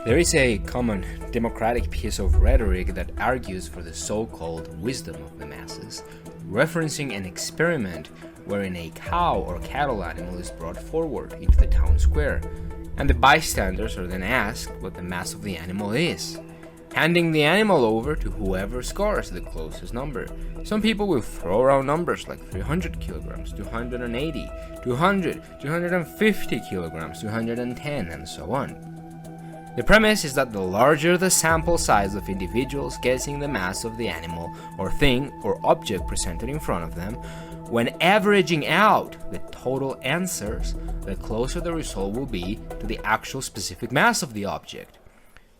There is a common democratic piece of rhetoric that argues for the so-called wisdom of the masses, referencing an experiment wherein a cow or cattle animal is brought forward into the town square, and the bystanders are then asked what the mass of the animal is, handing the animal over to whoever scores the closest number. Some people will throw around numbers like 300 kilograms, 280, 200, 250 kilograms, 210, and so on. The premise is that the larger the sample size of individuals guessing the mass of the animal or thing or object presented in front of them, when averaging out the total answers, the closer the result will be to the actual specific mass of the object,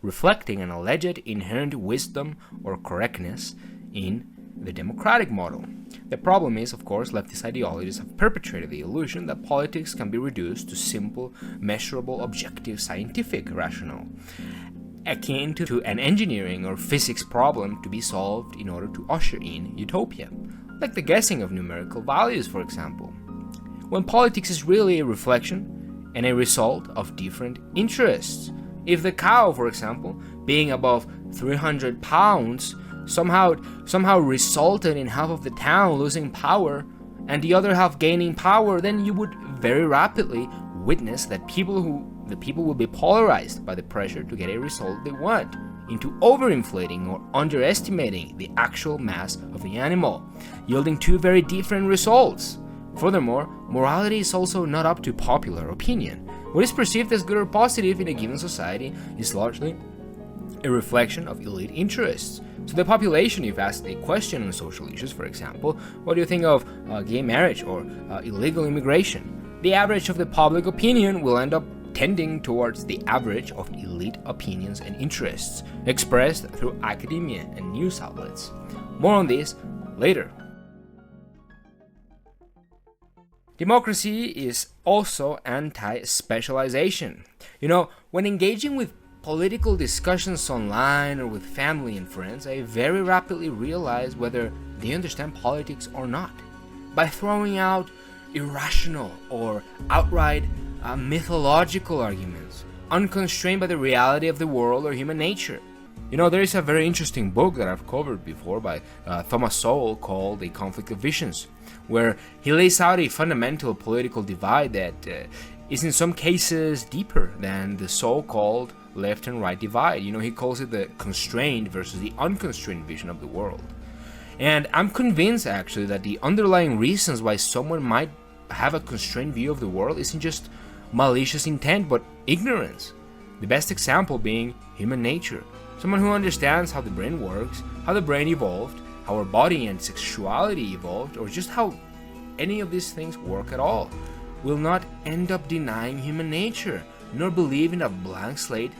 reflecting an alleged inherent wisdom or correctness in the democratic model. The problem is, of course, leftist ideologies have perpetrated the illusion that politics can be reduced to simple, measurable, objective, scientific rationale, akin to an engineering or physics problem to be solved in order to usher in utopia, like the guessing of numerical values, for example, when politics is really a reflection and a result of different interests. If the cow, for example, being above 300 pounds somehow resulted in half of the town losing power and the other half gaining power, then you would very rapidly witness that the people will be polarized by the pressure to get a result they want into overinflating or underestimating the actual mass of the animal, yielding two very different results. Furthermore, morality is also not up to popular opinion. What is perceived as good or positive in a given society is largely a reflection of elite interests. So the population, if asked a question on social issues, for example, what do you think of gay marriage or illegal immigration? The average of the public opinion will end up tending towards the average of elite opinions and interests, expressed through academia and news outlets. More on this later. Democracy is also anti-specialization. When engaging with political discussions online or with family and friends, I very rapidly realize whether they understand politics or not, by throwing out irrational or outright mythological arguments, unconstrained by the reality of the world or human nature. There is a very interesting book that I've covered before by Thomas Sowell called A Conflict of Visions, where he lays out a fundamental political divide that is in some cases deeper than the so-called left and right divide. He calls it the constrained versus the unconstrained vision of the world. And I'm convinced actually that the underlying reasons why someone might have a constrained view of the world isn't just malicious intent, but ignorance. The best example being human nature. Someone who understands how the brain works, how the brain evolved, how our body and sexuality evolved, or just how any of these things work at all, will not end up denying human nature, nor believe in a blank slate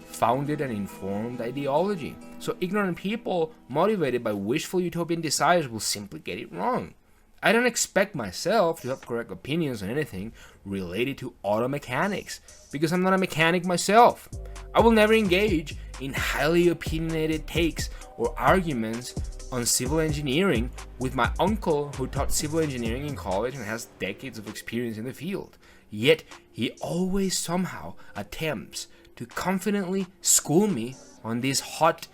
founded and informed ideology. So ignorant people motivated by wishful utopian desires will simply get it wrong. I don't expect myself to have correct opinions on anything related to auto mechanics, because I'm not a mechanic myself. I will never engage in highly opinionated takes or arguments on civil engineering with my uncle who taught civil engineering in college and has decades of experience in the field. Yet he always somehow attempts to confidently school me on these hot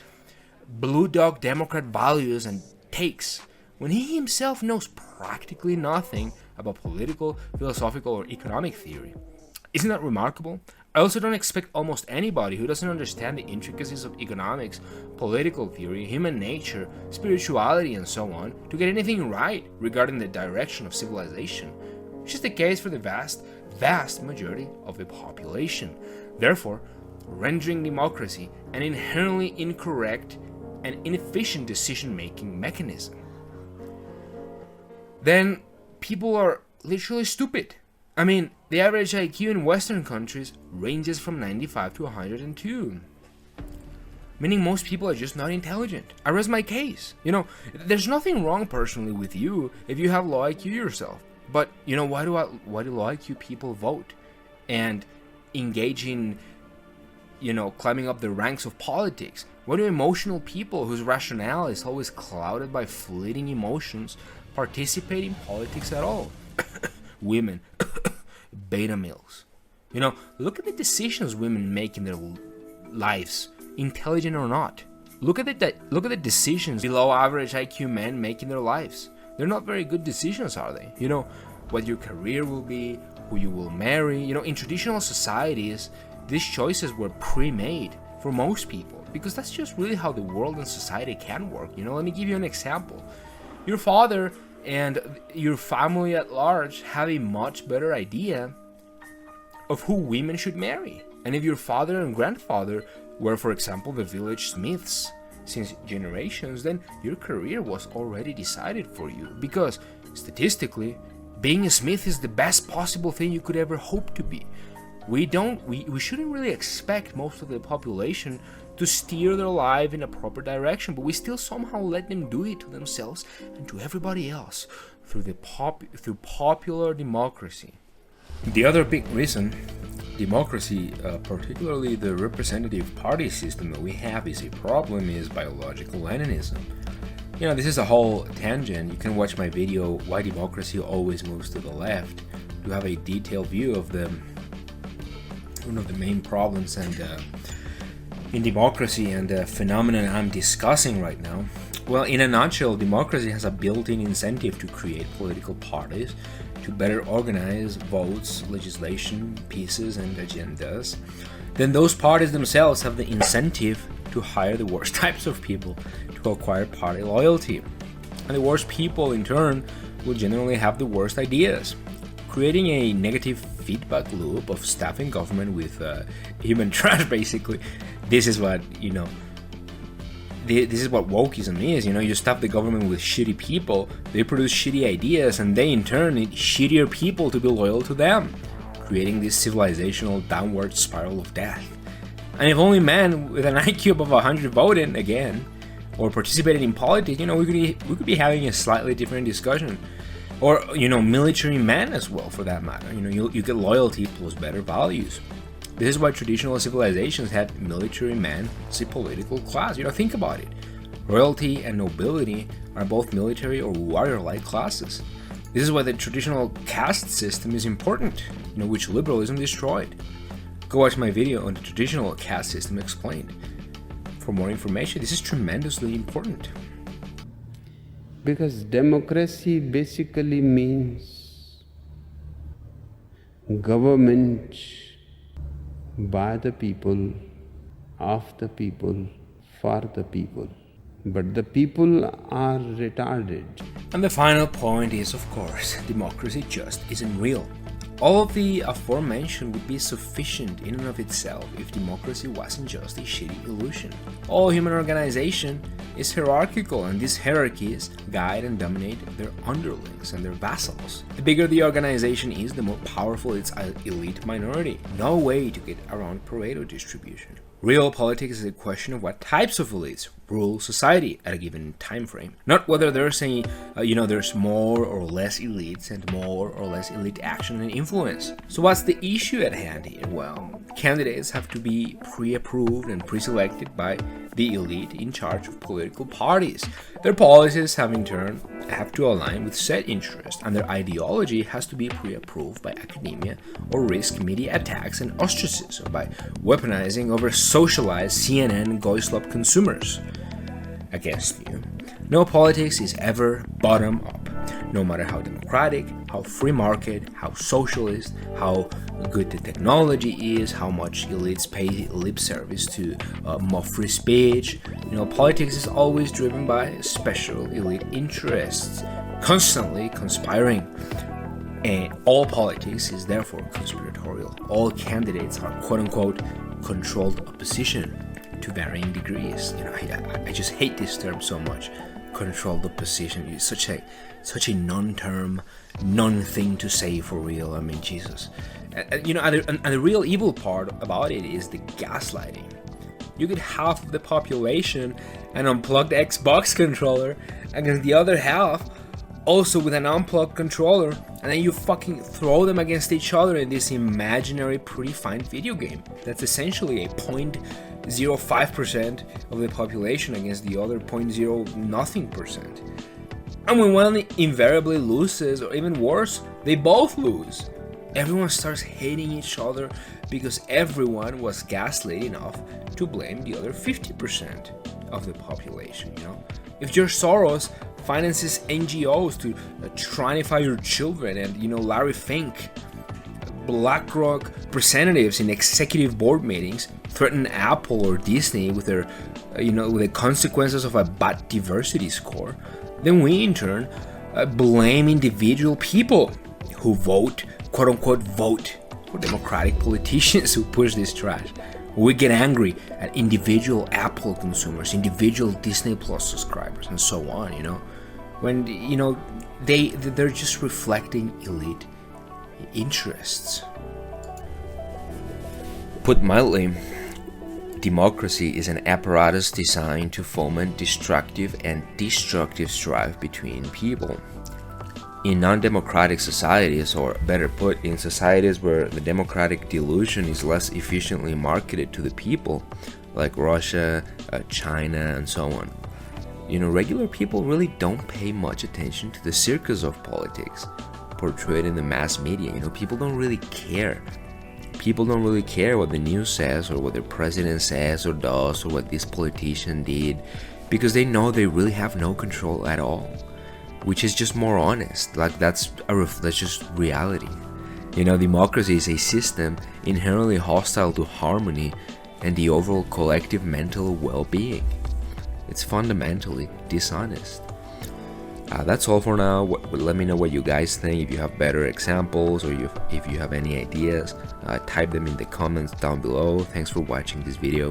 blue dog Democrat values and takes, when he himself knows practically nothing about political, philosophical, or economic theory. Isn't that remarkable? I also don't expect almost anybody who doesn't understand the intricacies of economics, political theory, human nature, spirituality, and so on to get anything right regarding the direction of civilization, which is the case for the vast majority of the population, therefore rendering democracy an inherently incorrect and inefficient decision-making mechanism. Then people are literally stupid. The average IQ in Western countries ranges from 95 to 102, meaning most people are just not intelligent. I rest my case. There's nothing wrong personally with you if you have low IQ yourself. But why do low IQ people vote and engage in climbing up the ranks of politics? Why do emotional people whose rationale is always clouded by fleeting emotions participate in politics at all? Women, beta males. Look at the decisions women make in their lives, intelligent or not. Look at the decisions below average IQ men make in their lives. They're not very good decisions, are they? You know, what your career will be, who you will marry. You know, in traditional societies, these choices were pre-made for most people, because that's just really how the world and society can work. You know, let me give you an example. Your father and your family at large have a much better idea of who women should marry. And if your father and grandfather were, for example, the village smiths since generations, then your career was already decided for you, because statistically, being a smith is the best possible thing you could ever hope to be. We shouldn't really expect most of the population to steer their life in a proper direction, but we still somehow let them do it to themselves and to everybody else through popular democracy. The other big reason democracy, particularly the representative party system that we have, is a problem is biological Leninism. You know, this is a whole tangent. You can watch my video, Why Democracy Always Moves to the Left, to have a detailed view of one of the main problems and in democracy and the phenomenon I'm discussing right now. Well, in a nutshell, democracy has a built-in incentive to create political parties, to better organize votes, legislation, pieces, and agendas. Then those parties themselves have the incentive to hire the worst types of people to acquire party loyalty. And the worst people, in turn, will generally have the worst ideas, creating a negative feedback loop of staffing government with human trash, basically. This is what, you know, this is what wokeism is. You know, you stuff the government with shitty people, they produce shitty ideas, and they in turn need shittier people to be loyal to them, creating this civilizational downward spiral of death. And if only men with an IQ above 100 voted again, or participated in politics, you know, we could be having a slightly different discussion. Or, you know, military men as well, for that matter. You know, you get loyalty plus better values. This is why traditional civilizations had military men as a political class. You know, think about it. Royalty and nobility are both military or warrior-like classes. This is why the traditional caste system is important, you know, which liberalism destroyed. Go watch my video on the traditional caste system explained. For more information, this is tremendously important. Because democracy basically means government by the people, of the people, for the people. But the people are retarded. And the final point is, of course, democracy just isn't real. All of the aforementioned would be sufficient in and of itself if democracy wasn't just a shitty illusion. All human organization is hierarchical, and these hierarchies guide and dominate their underlings and their vassals. The bigger the organization is, the more powerful its elite minority. No way to get around Pareto distribution. Real politics is a question of what types of elites rule society at a given time frame, not whether there's there's more or less elites and more or less elite action and influence. So what's the issue at hand here? Well, candidates have to be pre-approved and pre-selected by the elite in charge of political parties. Their policies have in turn to align with set interests, and their ideology has to be pre-approved by academia or risk media attacks and ostracism by weaponizing over socialized CNN Goislop consumers against you. No politics is ever bottom up, no matter how democratic, how free market, how socialist, how good the technology is, how much elites pay lip service to more free speech. You know, politics is always driven by special elite interests, constantly conspiring. And all politics is therefore conspiratorial. All candidates are quote-unquote controlled opposition to varying degrees. You know, I just hate this term so much. Controlled opposition is such a non-term, non-thing to say for real. I mean, Jesus. You know, and the real evil part about it is the gaslighting. You get half of the population an unplugged Xbox controller against the other half also with an unplugged controller, and then you fucking throw them against each other in this imaginary predefined video game. That's essentially a 0.05% of the population against the other 0.0 nothing percent. And when one invariably loses, or even worse, they both lose. everyone starts hating each other because everyone was gaslit enough to blame the other 50% of the population, you know? If George Soros finances NGOs to trinify your children, and, you know, Larry Fink, BlackRock representatives in executive board meetings threaten Apple or Disney with their, with the consequences of a bad diversity score, then we in turn blame individual people who vote, quote unquote, vote for Democratic politicians who push this trash. We get angry at individual Apple consumers, individual Disney Plus subscribers, and so on, when, they're just reflecting elite interests. Put mildly, democracy is an apparatus designed to foment destructive and destructive strife between people. In non-democratic societies, or better put, in societies where the democratic delusion is less efficiently marketed to the people, like Russia, China, and so on, regular people really don't pay much attention to the circus of politics portrayed in the mass media. People don't really care. People don't really care what the news says, or what the president says or does, or what this politician did, because they know they really have no control at all, which is just more honest. Like, that's just reality. Democracy is a system inherently hostile to harmony and the overall collective mental well-being. It's fundamentally dishonest. That's all for now. Let me know what you guys think. If you have better examples, or if you have any ideas, type them in the comments down below. Thanks for watching this video.